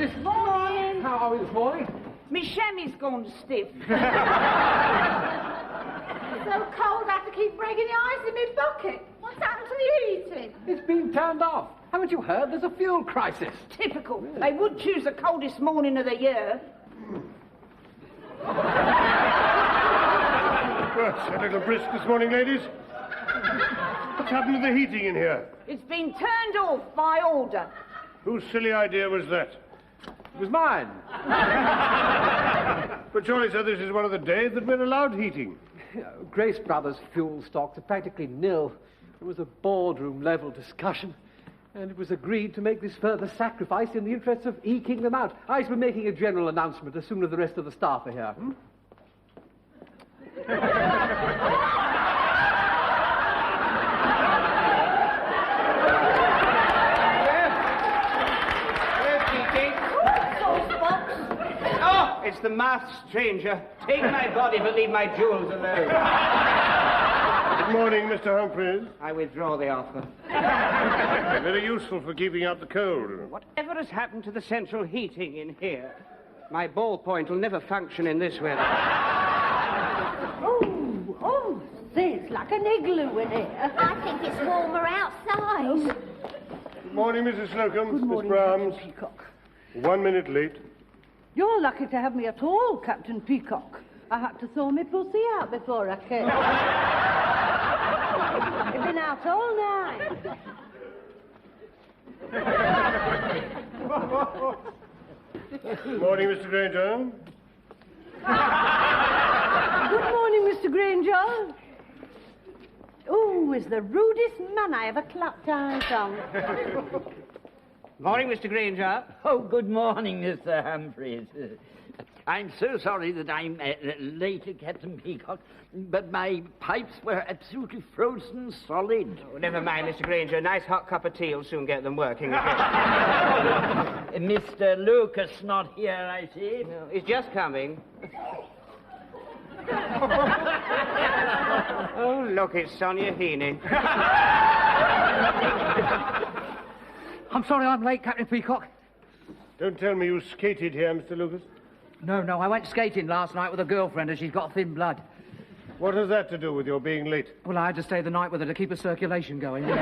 ladies. Morning. How are we this morning? Me chamois gone stiff. So cold I have to keep breaking the ice in my bucket. What's happened to the heating? It's been turned off. Haven't you heard? There's a fuel crisis. Typical. They would choose the coldest morning of the year. Well, it's a little brisk this morning, ladies. What's happened to the heating in here? It's been turned off by order. Whose silly idea was that? It was mine. But surely, sir, this is one of the days that we're allowed heating. Grace Brothers' fuel stocks are practically nil. There was a boardroom-level discussion, and it was agreed to make this further sacrifice in the interests of eking them out. I shall be making a general announcement as soon as the rest of the staff are here. Oh, it's the masked stranger. Take my body, but leave my jewels alone. Good morning, Mr. Humphreys. I withdraw the offer. Very useful for keeping out the cold. Whatever has happened to the central heating in here? My ballpoint will never function in this weather. Oh, say, it's like an igloo in here. I think it's warmer outside. Good morning, Mrs. Slocum. Good morning, Miss Brahms. Captain Peacock. 1 minute late. You're lucky to have me at all, Captain Peacock. I had to thaw my pussy out before I came. I've been out all night. Morning, Mr. Granger. Good morning, Mr. Granger. Oh, is the rudest man I ever clapped eyes on. Morning, Mr. Granger. Oh, good morning, Mr. Humphreys. I'm so sorry that I'm late, Captain Peacock, but my pipes were absolutely frozen solid. Oh, never mind, Mr. Granger. A nice hot cup of tea will soon get them working again. Mr. Lucas not here, I see. No, he's just coming. Oh, look, it's Sonia Heaney. I'm sorry I'm late, Captain Peacock. Don't tell me you skated here, Mr. Lucas. No, I went skating last night with a girlfriend and she's got thin blood. What has that to do with your being late? Well, I had to stay the night with her to keep her circulation going. It's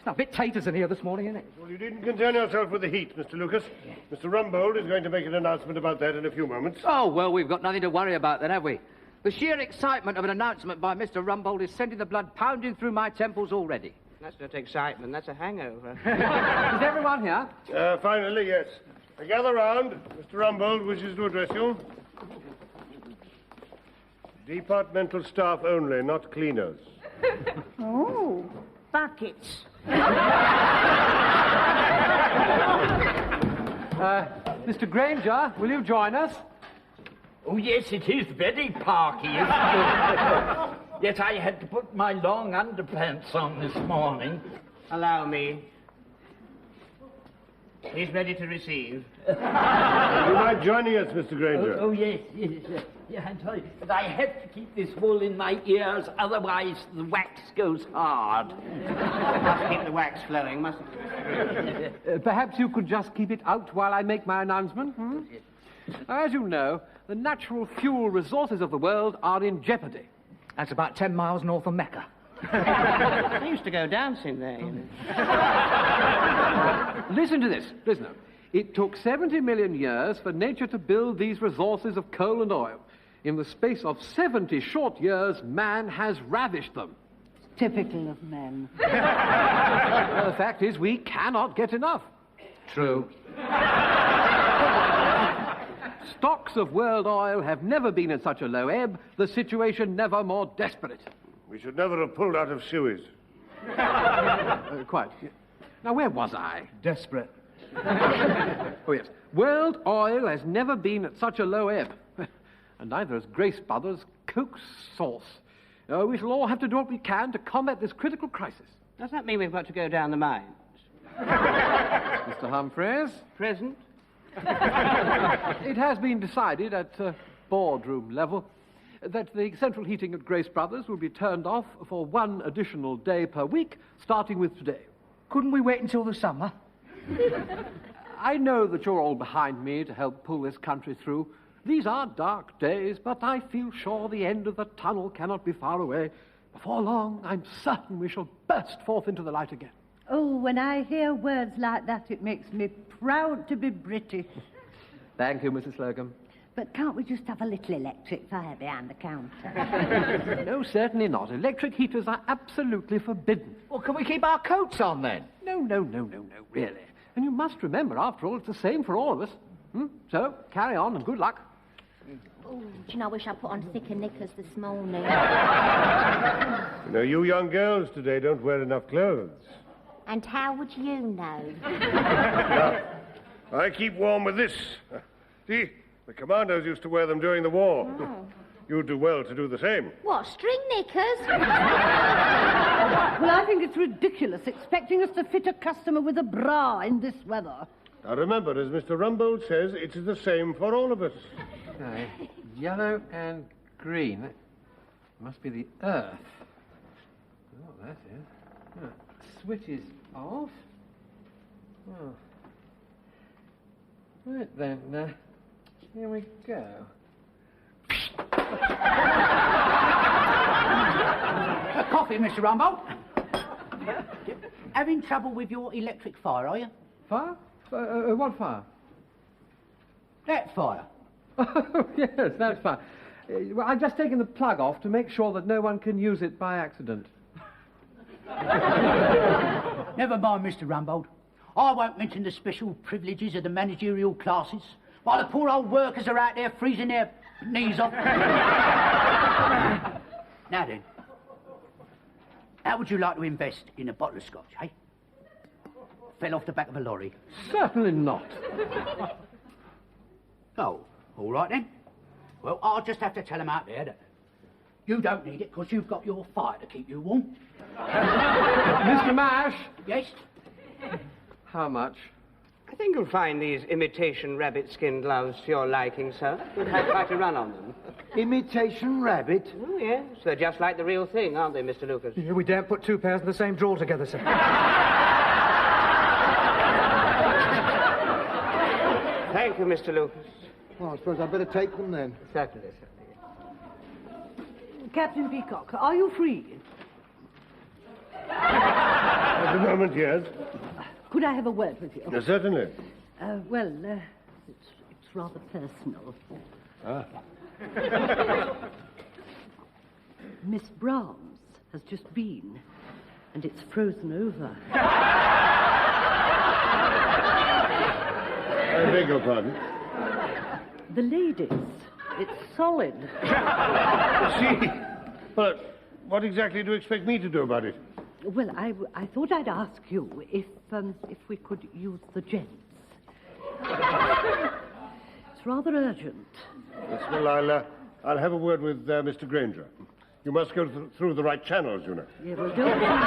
a bit taters in here this morning, isn't it? Well, you needn't concern yourself with the heat, Mr. Lucas. Mr. Rumbold is going to make an announcement about that in a few moments. Oh, well, we've got nothing to worry about then, have we? The sheer excitement of an announcement by Mr. Rumbold is sending the blood pounding through my temples already. That's not excitement, that's a hangover. Is everyone here? Finally, yes. Gather round. Mr. Rumbold wishes to address you. Departmental staff only, not cleaners. Oh, buckets. Mr. Granger, will you join us? Oh, yes, it is very parky, isn't it? Yes, I had to put my long underpants on this morning. Allow me. He's ready to receive. You mind joining us, Mr. Granger? Oh, yes. Yeah, I'm sorry, but I have to keep this wool in my ears, otherwise the wax goes hard. Must keep the wax flowing, mustn't it? Perhaps you could just keep it out while I make my announcement, As you know, the natural fuel resources of the world are in jeopardy. That's about 10 miles north of Mecca. I used to go dancing there, you know. Listen to this, prisoner. It took 70 million years for nature to build these resources of coal and oil. In the space of 70 short years, man has ravished them. Typical of men. The fact is, we cannot get enough. True. Stocks of world oil have never been at such a low ebb, the situation never more desperate. We should never have pulled out of Suez. Quite. Now, where was I? Desperate. Oh, yes. World oil has never been at such a low ebb. And neither has Grace Brothers' Coke sauce. We shall all have to do what we can to combat this critical crisis. Does that mean we've got to go down the mines? Mr. Humphreys? Present? It has been decided at boardroom level that the central heating at Grace Brothers will be turned off for 1 additional day per week, starting with today. Couldn't we wait until the summer? I know that you're all behind me to help pull this country through. These are dark days, but I feel sure the end of the tunnel cannot be far away. Before long, I'm certain we shall burst forth into the light again. Oh, when I hear words like that, it makes me proud to be British. Thank you, Mrs. Slocum. But can't we just have a little electric fire behind the counter? No, certainly not. Electric heaters are absolutely forbidden. Well, can we keep our coats on then? No, really. And you must remember, after all, it's the same for all of us. So, carry on and good luck. Oh, do you know, I wish I put on thicker knickers this morning. You know, you young girls today don't wear enough clothes. And how would you know? Now, I keep warm with this. See, the commandos used to wear them during the war. Oh. You'd do well to do the same. What, string knickers? Well, I think it's ridiculous expecting us to fit a customer with a bra in this weather. Now remember, as Mr. Rumbold says, it is the same for all of us. Okay. Yellow and green. That must be the earth. Oh, that is. Oh, switch is off. Oh. Right then, here we go. Coffee, Mr. Rumbold. Having trouble with your electric fire, are you? Fire? What fire? That fire. Oh, yes, that's fine. Well, I've just taken the plug off to make sure that no one can use it by accident. Never mind, Mr. Rumbold. I won't mention the special privileges of the managerial classes, while the poor old workers are out there freezing their knees off. Now then, how would you like to invest in a bottle of scotch, eh? Fell off the back of a lorry. Certainly not. Oh, all right then. Well, I'll just have to tell them out there that you don't need it because you've got your fire to keep you warm. Mr. Mash? Yes? How much? I think you'll find these imitation rabbit skin gloves to your liking, sir. You've had quite a run on them. Imitation rabbit? Oh, yes. They're just like the real thing, aren't they, Mr. Lucas? Yeah, we daren't put two pairs in the same drawer together, sir. Thank you, Mr. Lucas. Well, I suppose I'd better take them then. Certainly. Captain Peacock, are you free? At the moment, yes. Could I have a word with you? Yes, certainly. It's rather personal. Miss Brahms has just been, and it's frozen over. I beg your pardon. The ladies, it's solid. See? But what exactly do you expect me to do about it? Well, I thought I'd ask you if we could use the gents. It's rather urgent. Yes, well, I'll have a word with Mr. Granger. You must go through the right channels, you know. Yeah, well, don't do that.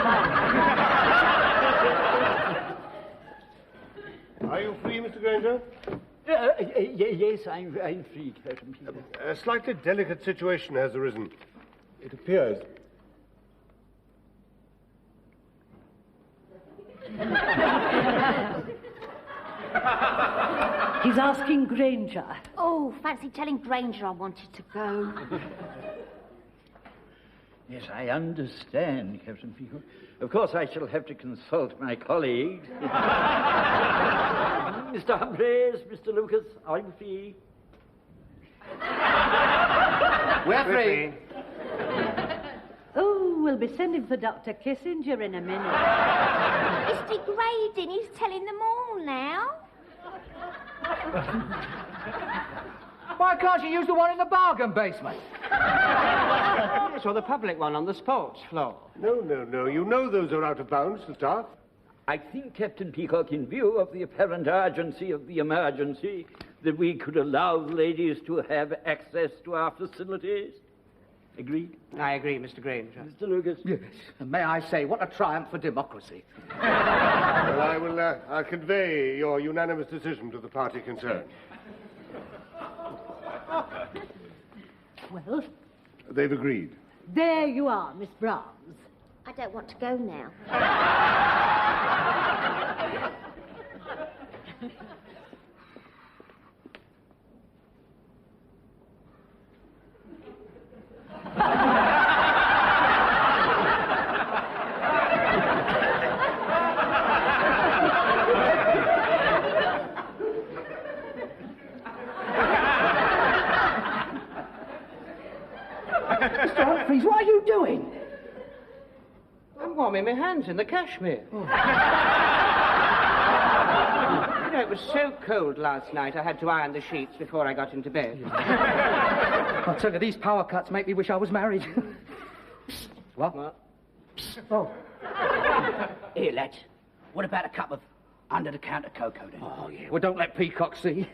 Are you free, Mr. Granger? Yes, I'm free, Captain Peter. A slightly delicate situation has arisen. It appears. He's asking Granger. Oh, fancy telling Granger I wanted to go. Yes, I understand, Captain Peacock. Of course, I shall have to consult my colleagues. Mr. Humphreys, Mr. Lucas, are you free? We're free. Oh, we'll be sending for Dr. Kissinger in a minute. It's degrading. He's telling them all now. Why can't you use the one in the bargain basement? Yes, or the public one on the sports floor. No. You know those are out of bounds, the staff. I think, Captain Peacock, in view of the apparent urgency of the emergency, that we could allow the ladies to have access to our facilities. Agreed? I agree, Mr. Granger. Mr. Lucas? Yes. And may I say, what a triumph for democracy. Well, I'll convey your unanimous decision to the party concerned. Well, They've agreed. there you are, Miss Brahms. I don't want to go now. warming my hands in the cashmere. You know, it was so cold last night I had to iron the sheets before I got into bed. I'll tell you, these power cuts make me wish I was married. What? Oh. Here, lads. What about a cup of under-the-counter cocoa, then? Oh, yeah. Well, don't let Peacock see.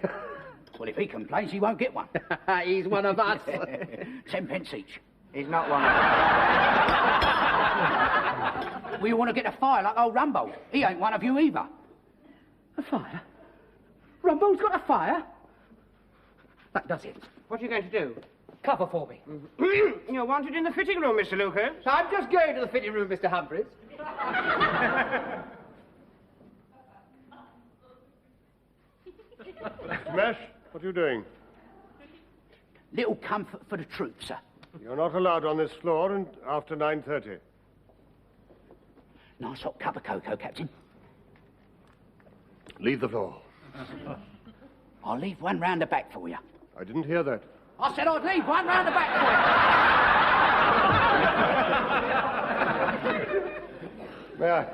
Well, if he complains, he won't get one. He's one of us. 10 pence each. He's not one of We want to get a fire like old Rumbold. He ain't one of you either. A fire? Rumbold's got a fire? That does it. What are you going to do? Cover for me. You're wanted in the fitting room, Mr. Lucas. I'm just going to the fitting room, Mr. Humphreys. Smash, what are you doing? Little comfort for the troops, sir. You're not allowed on this floor after 9:30. Nice hot cup of cocoa, Captain. Leave the floor. I'll leave one round the back for you. I didn't hear that. I said I'd leave one round the back for you.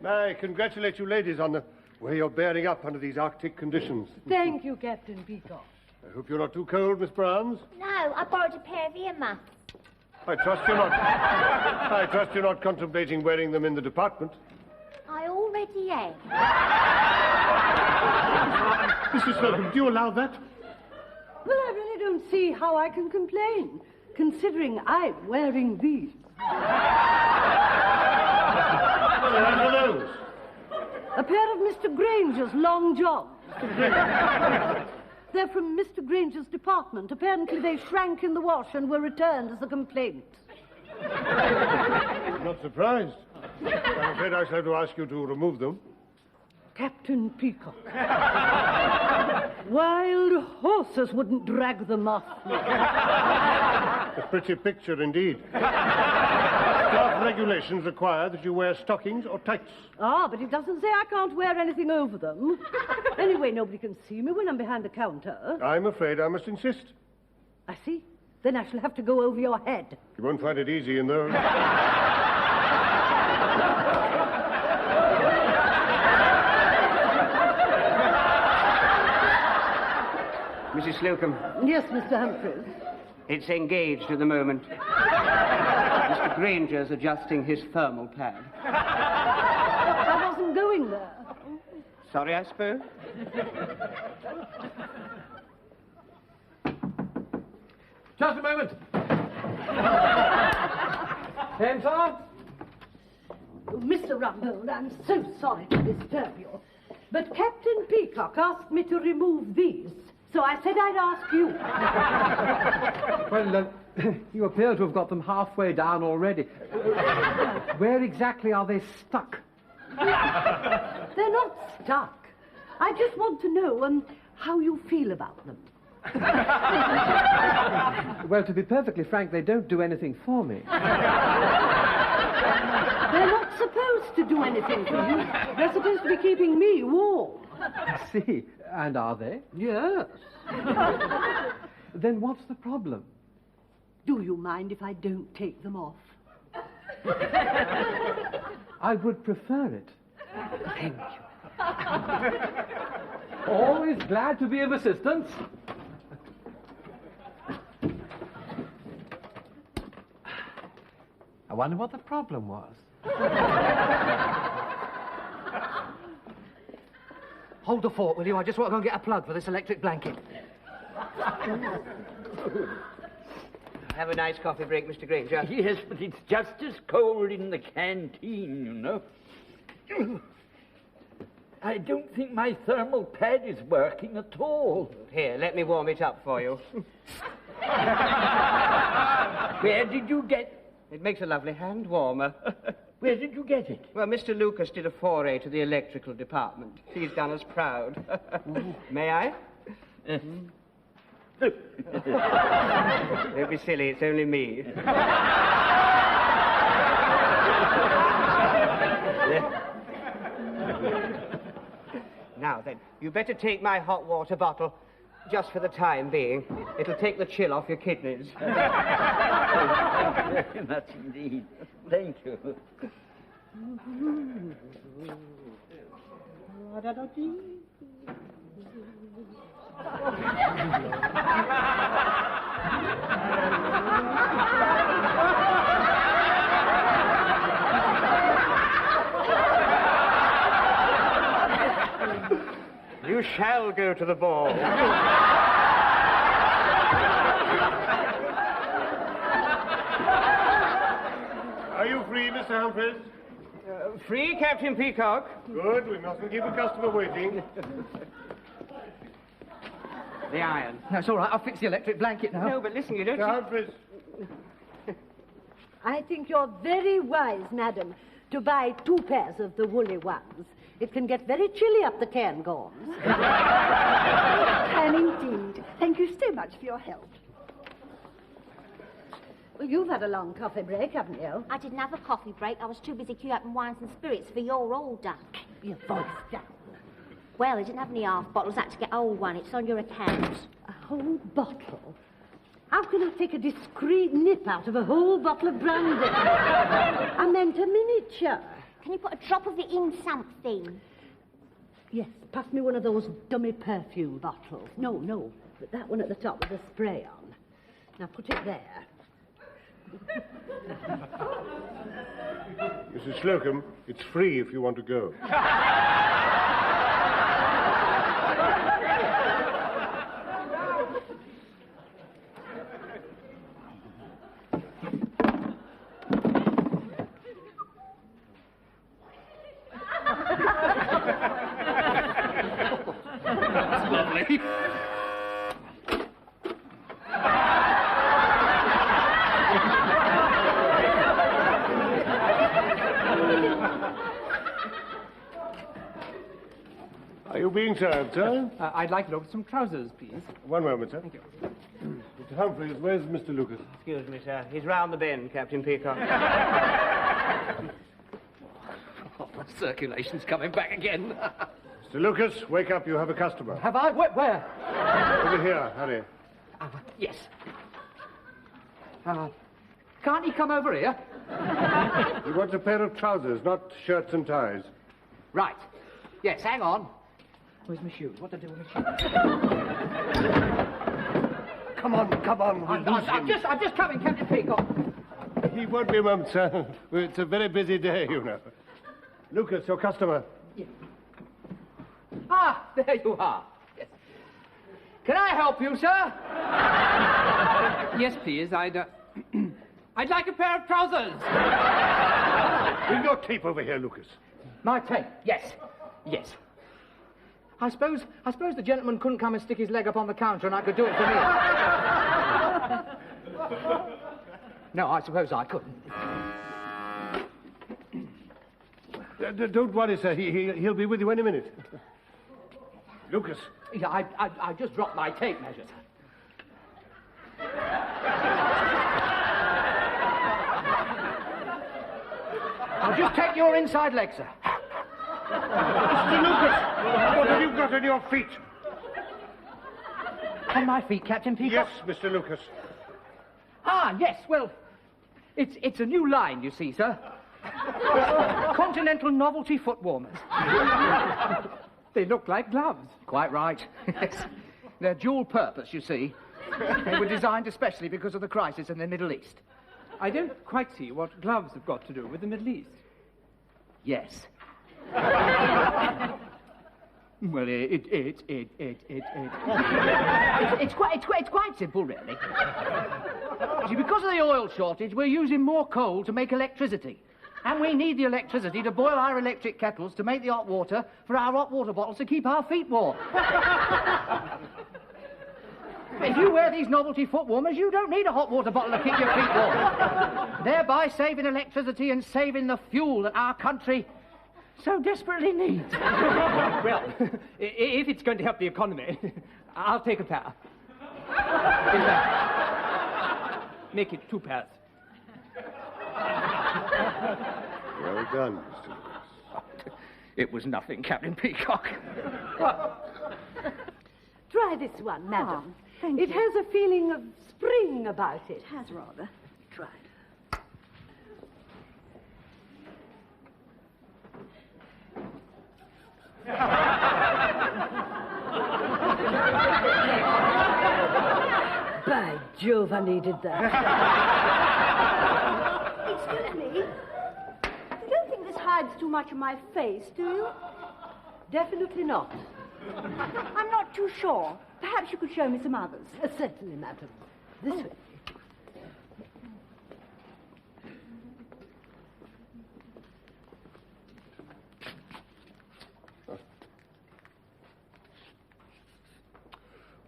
May I congratulate you ladies on the way you're bearing up under these Arctic conditions. Thank you, Captain Peacock. I hope you're not too cold, Miss Browns. No, I borrowed a pair of earmuffs. I trust you're not. I trust you're not contemplating wearing them in the department. I already am. Mrs. Slocum, do you allow that? Well, I really don't see how I can complain, considering I'm wearing these. What are those? A pair of Mr. Granger's long johns. They're from Mr. Granger's department. Apparently they shrank in the wash and were returned as a complaint. I'm not surprised. I'm afraid I shall have to ask you to remove them. Captain Peacock. Wild horses wouldn't drag them off me. A pretty picture indeed. Staff regulations require that you wear stockings or tights. Ah, but it doesn't say I can't wear anything over them. Anyway, nobody can see me when I'm behind the counter. I'm afraid I must insist. I see. Then I shall have to go over your head. You won't find it easy in those. Mrs. Slocum. Yes, Mr. Humphreys. It's engaged at the moment. Mr. Granger's adjusting his thermal pad. I wasn't going there. Sorry, I suppose. Just a moment. Enter. Oh, Mr. Rumbold, I'm so sorry to disturb you. But Captain Peacock asked me to remove these, so I said I'd ask you. Well, you appear to have got them halfway down already. Where exactly are they stuck? They're not stuck. I just want to know how you feel about them. Well, to be perfectly frank, they don't do anything for me. They're not supposed to do anything for you. They're supposed to be keeping me warm. I see. And are they? Yes. Then what's the problem? Do you mind if I don't take them off? I would prefer it. Thank you. Always glad to be of assistance. I wonder what the problem was. Hold the fort, will you? I just want to go and get a plug for this electric blanket. Have a nice coffee break, Mr. Granger. Yes, but it's just as cold in the canteen, you know. I don't think my thermal pad is working at all. Here, let me warm it up for you. Where did you get... It makes a lovely hand warmer. Where did you get it? Well, Mr. Lucas did a foray to the electrical department. He's done us proud. May I? Don't be silly, it's only me. Now then, you better take my hot water bottle, just for the time being. It'll take the chill off your kidneys. Very much indeed. Thank you. You shall go to the ball. Are you free, Mr. Humphreys? Free, Captain Peacock? Good, we mustn't keep a customer waiting. The iron. No, it's all right. I'll fix the electric blanket now. No, but listen, you don't... Mr. Humphreys. I think you're very wise, madam, to buy 2 pairs of the woolly ones. It can get very chilly up the Cairngorms. Can indeed. Thank you so much for your help. Well, you've had a long coffee break, haven't you? I didn't have a coffee break. I was too busy queuing up in wines and spirits for your order. Your voice down. Well, I didn't have any half bottles. I had to get old one. It's on your account. A whole bottle? How can I take a discreet nip out of a whole bottle of brandy? I meant a miniature. Can you put a drop of it in something? Yes, pass me one of those dummy perfume bottles. No, but that one at the top with the spray on. Now put it there. Mrs. Slocum, it's free if you want to go. That's lovely. Are you being served, sir? I'd like to look at some trousers, please. One moment, sir. Thank you. Mr. Humphreys, where's Mr. Lucas? Excuse me, sir. He's round the bend, Captain Peacock. Oh, circulation's coming back again. Mr. Lucas, wake up. You have a customer. Have I? Where? Over here, hurry. Yes. Can't he come over here? He wants a pair of trousers, not shirts and ties. Right. Yes, hang on. Where's my shoes? What to do with my shoes? Come on. I'm just coming, Captain Peacock. He won't be a moment, sir. It's a very busy day, you know. Lucas, your customer. Yeah. Ah, there you are. Yes. Can I help you, sir? Yes, please. I'd like a pair of trousers. Bring your tape over here, Lucas. My tape. Yes. I suppose the gentleman couldn't come and stick his leg up on the counter and I could do it for me. No, I suppose I couldn't. Don't worry, sir. He'll be with you any minute. Lucas. Yeah, I just dropped my tape measures. I'll just take your inside leg, sir. Mr. Lucas, what have you got on your feet? On my feet, Captain Peacock? Yes, Mr. Lucas. Ah, yes, well, it's a new line, you see, sir. Continental novelty foot warmers. They look like gloves. Quite right. Yes. They're dual purpose, you see. They were designed especially because of the crisis in the Middle East. I don't quite see what gloves have got to do with the Middle East. Yes. Well, it's quite simple, really. See, because of the oil shortage, we're using more coal to make electricity. And we need the electricity to boil our electric kettles to make the hot water for our hot water bottles to keep our feet warm. If you wear these novelty foot warmers, you don't need a hot water bottle to keep your feet warm. Thereby saving electricity and saving the fuel that our country so desperately needs. Well, if it's going to help the economy, I'll take a pair. In fact, make it 2 pairs. Well done, Mr. Lucas. It was nothing, Captain Peacock. Try this one, madam. Thank it you. has a feeling of spring about it. It has rather. Try it. Jove, I needed that. Excuse me. You don't think this hides too much of my face, do you? Definitely not. I'm not too sure. Perhaps you could show me some others. Certainly, madam. This way.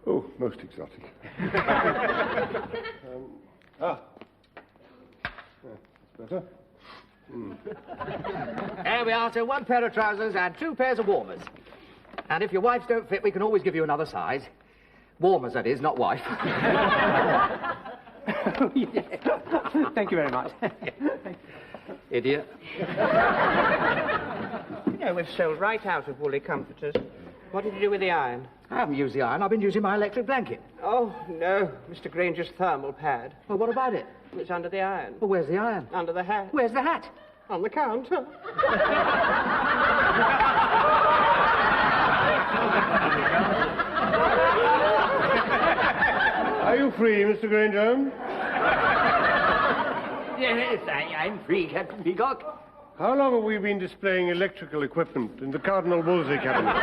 Oh, most exotic. That's better. There we are, so 1 pair of trousers and 2 pairs of warmers. And if your wife's don't fit, we can always give you another size. Warmers, that is, not wife. Thank you very much. Idiot. You know, we've sold right out of woolly comforters. What did you do with the iron? I haven't used the iron. I've been using my electric blanket. Oh, no. Mr. Granger's thermal pad. Well, what about it? It's under the iron. Well, where's the iron? Under the hat. Where's the hat? On the counter. Are you free, Mr. Granger? Yes, I'm free, Captain Peacock. How long have we been displaying electrical equipment in the Cardinal Wolsey cabinet?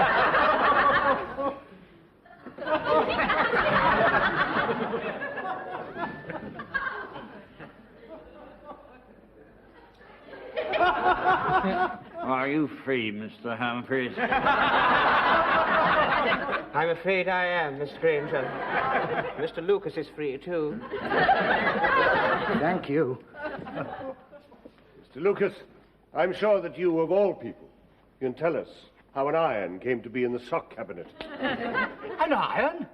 Are you free, Mr. Humphreys? I'm afraid I am, Miss Granger. Mr. Lucas is free, too. Thank you. Mr. Lucas, I'm sure that you, of all people, can tell us how an iron came to be in the sock cabinet. An iron?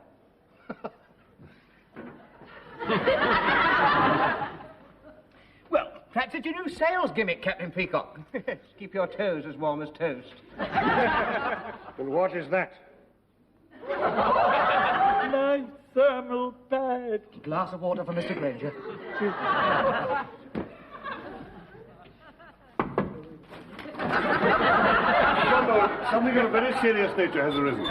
Well, perhaps it's your new sales gimmick, Captain Peacock. Keep your toes as warm as toast. And what is that? My thermal pad. Glass of water for Mr. Granger. Something of a very serious nature has arisen.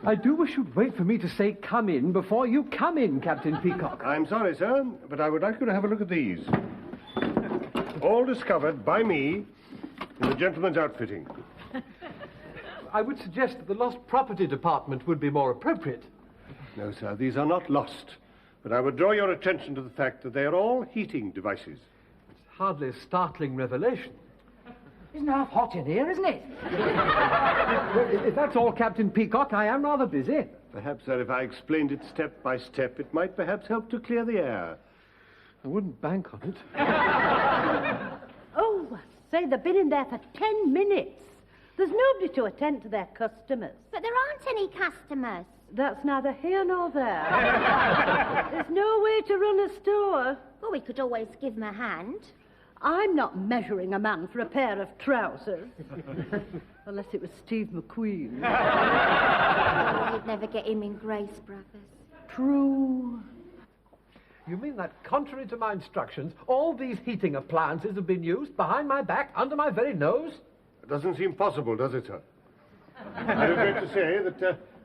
I do wish you'd wait for me to say come in before you come in, Captain Peacock. I'm sorry, sir, but I would like you to have a look at these. All discovered by me in the gentleman's outfitting. I would suggest that the lost property department would be more appropriate. No, sir, these are not lost. But I would draw your attention to the fact that they are all heating devices. It's hardly a startling revelation. Isn't half hot in here, isn't it? Well, if that's all, Captain Peacock, I am rather busy. Perhaps, sir, if I explained it step by step, it might perhaps help to clear the air. I wouldn't bank on it. Oh, I say, they've been in there for 10 minutes. There's nobody to attend to their customers. But there aren't any customers. That's neither here nor there. There's no way to run a store. Well, we could always give them a hand. I'm not measuring a man for a pair of trousers. Unless it was Steve McQueen. Oh, you'd never get him in Grace Brothers. True. You mean that, contrary to my instructions, all these heating appliances have been used behind my back, under my very nose? It doesn't seem possible, does it, sir? I regret to say that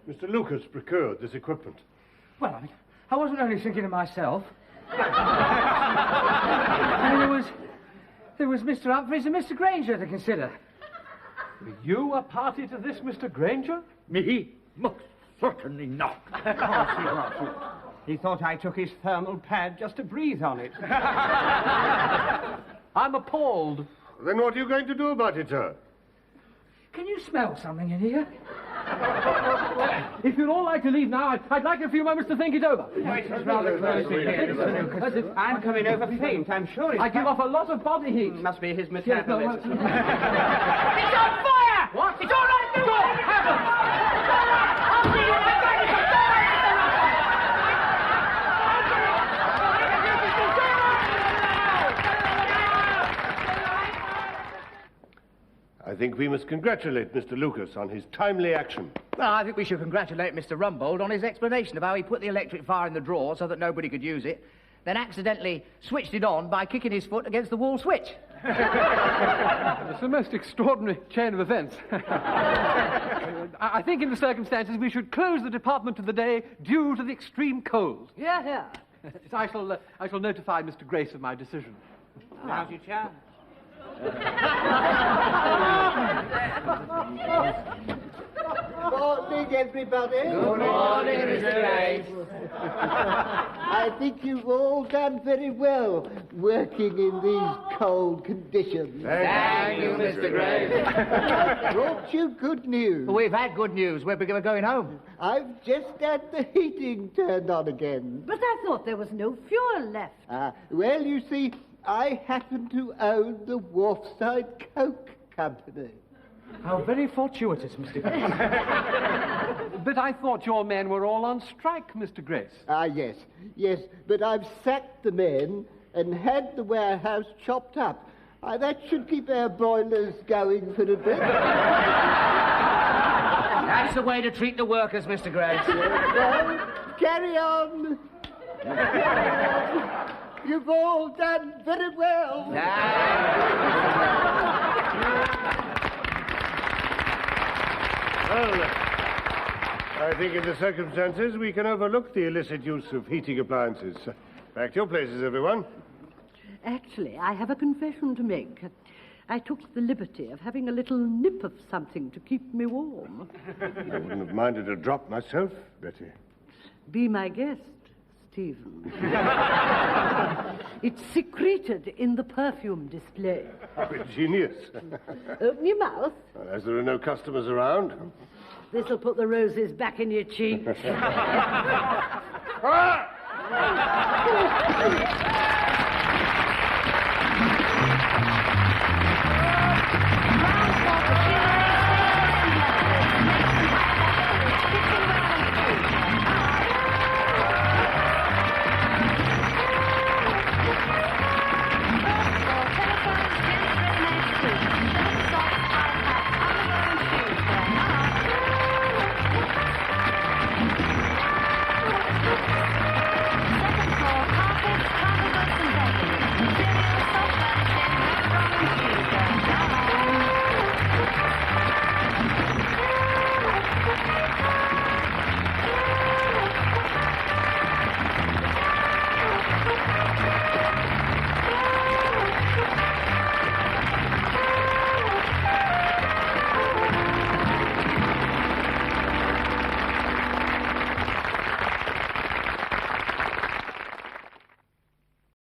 Mr. Lucas procured this equipment. Well, I wasn't only thinking of myself. And there was Mr. Humphreys and Mr. Granger to consider. Were you a party to this, Mr. Granger? Me? Most certainly not. He thought I took his thermal pad just to breathe on it. I'm appalled. Then what are you going to do about it, sir? Can you smell something in here? If you'd all like to leave now, I'd like a few moments to think it over. It's rather close in here. I'm coming over faint, I'm sure it's... I give off a lot of body heat. Must be his metabolism. It's on fire! What? It's all right, do it! Heavens! I think we must congratulate Mr. Lucas on his timely action. Well, I think we should congratulate Mr. Rumbold on his explanation of how he put the electric fire in the drawer so that nobody could use it, then accidentally switched it on by kicking his foot against the wall switch. It's the most extraordinary chain of events. I think in the circumstances we should close the department of the day due to the extreme cold. Yeah, yeah. I shall notify Mr. Grace of my decision. Now's your chance. Morning, everybody. Good morning, Mr. Grace. I think you've all done very well working in these cold conditions. Thank you, Mr. Grace. Brought you good news. We've had good news. We're going home. I've just had the heating turned on again. But I thought there was no fuel left. Well, you see, I happen to own the Wharfside Coke Company. How very fortuitous, Mr. Grace. But I thought your men were all on strike, Mr. Grace. Yes, but I've sacked the men and had the warehouse chopped up. That should keep our boilers going for a bit. That's the way to treat the workers, Mr. Grace. Well, carry on. You've all done very well. Well, I think in the circumstances we can overlook the illicit use of heating appliances. Back to your places, everyone. Actually, I have a confession to make. I took the liberty of having a little nip of something to keep me warm. I wouldn't have minded a drop myself, Betty. Be my guest, Stephen. It's secreted in the perfume display. Genius. Open your mouth. Well, as there are no customers around. This'll put the roses back in your cheeks.